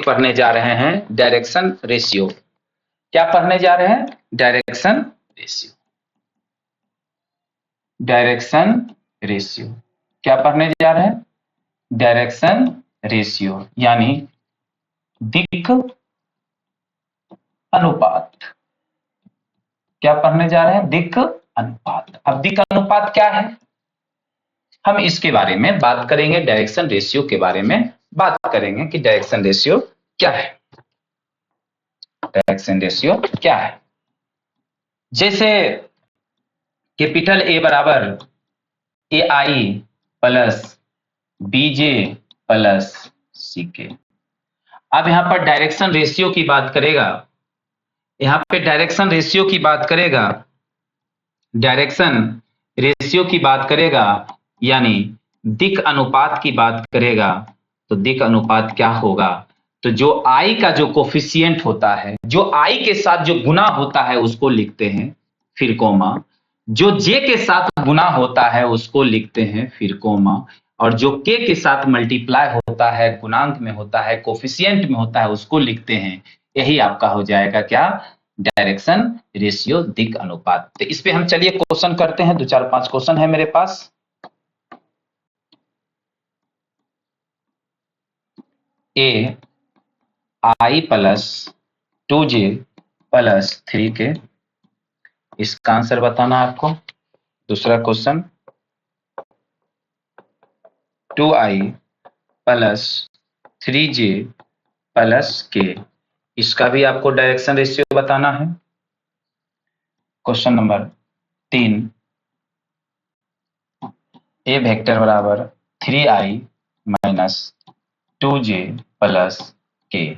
पढ़ने जा रहे हैं डायरेक्शन रेशियो। क्या पढ़ने जा रहे हैं? Direction ratio. डायरेक्शन रेशियो क्या पढ़ने जा रहे हैं? डायरेक्शन रेशियो यानी दिक् अनुपात। क्या पढ़ने जा रहे हैं? दिक् अनुपात। अब दिक् अनुपात क्या है, हम इसके बारे में बात करेंगे, डायरेक्शन रेशियो के बारे में बात करेंगे कि डायरेक्शन रेशियो क्या है। डायरेक्शन रेशियो क्या है? जैसे कैपिटल ए बराबर ए आई प्लस बीजे प्लस सी के। अब यहां पर डायरेक्शन रेशियो की बात करेगा, यहां पे डायरेक्शन रेशियो की बात करेगा, डायरेक्शन रेशियो की बात करेगा यानी दिक् अनुपात की बात करेगा। तो दिक् अनुपात क्या होगा? तो जो आई का जो कोफिशिएंट होता है, जो आई के साथ जो गुना होता है उसको लिखते हैं, फिर कोमा, जो जे के साथ गुना होता है उसको लिखते हैं, फिर कोमा, और जो के के साथ मल्टीप्लाई होता है, गुणांक में होता है, कोफिशिएंट में होता है, उसको लिखते हैं। यही आपका हो जाएगा क्या? डायरेक्शन रेशियो, दिक् अनुपात। तो इस पे हम चलिए क्वेश्चन करते हैं, 2-4-5 क्वेश्चन है मेरे पास। ए आई प्लस 2j प्लस 3k, इसका आंसर बताना है आपको। दूसरा question 2i plus 3j plus k, इसका भी आपको डायरेक्शन रेशियो बताना है। क्वेश्चन नंबर 3 ए वेक्टर बराबर 3i minus 2j plus k,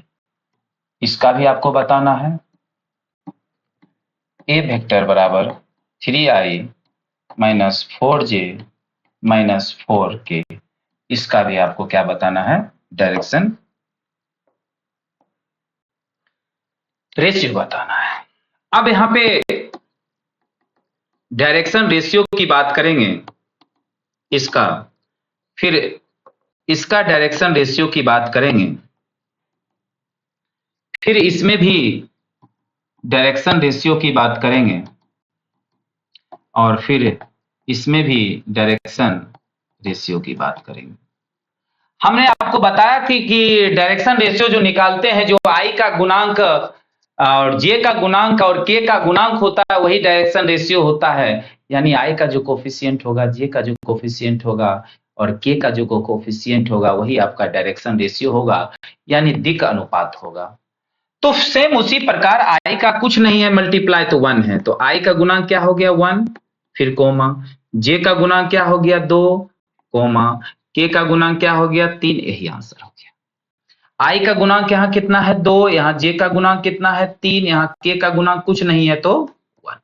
इसका भी आपको बताना है। ए वेक्टर बराबर 3i minus 4j minus 4k, इसका भी आपको क्या बताना है? डायरेक्शन रेशियो बताना है। अब यहां पे डायरेक्शन रेशियो की बात करेंगे इसका, फिर इसका डायरेक्शन रेशियो की बात करेंगे, फिर इसमें भी डायरेक्शन रेशियो की बात करेंगे, और फिर इसमें भी डायरेक्शन रेशियो की बात करेंगे। हमने आपको बताया कि डायरेक्शन रेशियो जो निकालते हैं, जो आई का गुणांक और जे का गुणांक और के का गुणांक होता है, वही डायरेक्शन रेशियो होता है। यानी आई का जो कोफिशिएंट होगा, जे का जो कोफिशिएंट होगा और के का जो कोफिशिएंट होगा, वही आपका डायरेक्शन रेशियो होगा, यानी दिक् अनुपात होगा। तो सेम उसी प्रकार आई का कुछ नहीं है, मल्टीप्लाई तो 1 है, तो आई का गुणांक क्या हो गया? 1, फिर कोमा, जे का गुणांक क्या हो गया? 2, कोमा, के का गुणांक क्या हो गया? 3, यही आंसर हो गया। आई का गुणांक यहाँ कितना है? 2, यहाँ जे का गुणांक कितना है? 3, यहाँ के का गुणांक कुछ नहीं है तो 1।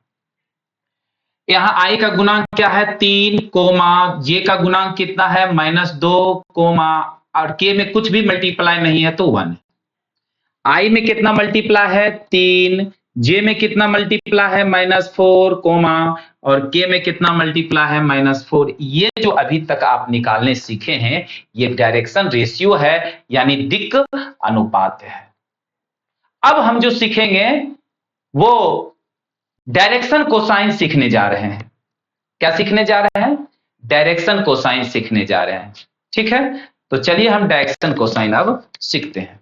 यहाँ आई का गुणांक क्या है? 3, कोमा, जे का गुणांक कितना है? -2, कोमा, और के में कुछ भी मल्टीप्लाई नहीं है तो 1। आई में कितना मल्टीप्लाई है? 3, जे में कितना मल्टीप्लाई है? -4, कोमा, और के में कितना मल्टीप्लाई है? -4। ये जो अभी तक आप निकालने सीखे हैं, ये डायरेक्शन रेशियो है, यानी दिक् अनुपात है। अब हम जो सीखेंगे वो डायरेक्शन कोसाइन सीखने जा रहे हैं। क्या सीखने जा रहे हैं? डायरेक्शन कोसाइन सीखने जा रहे हैं। ठीक है, तो चलिए हम डायरेक्शन कोसाइन अब सीखते हैं।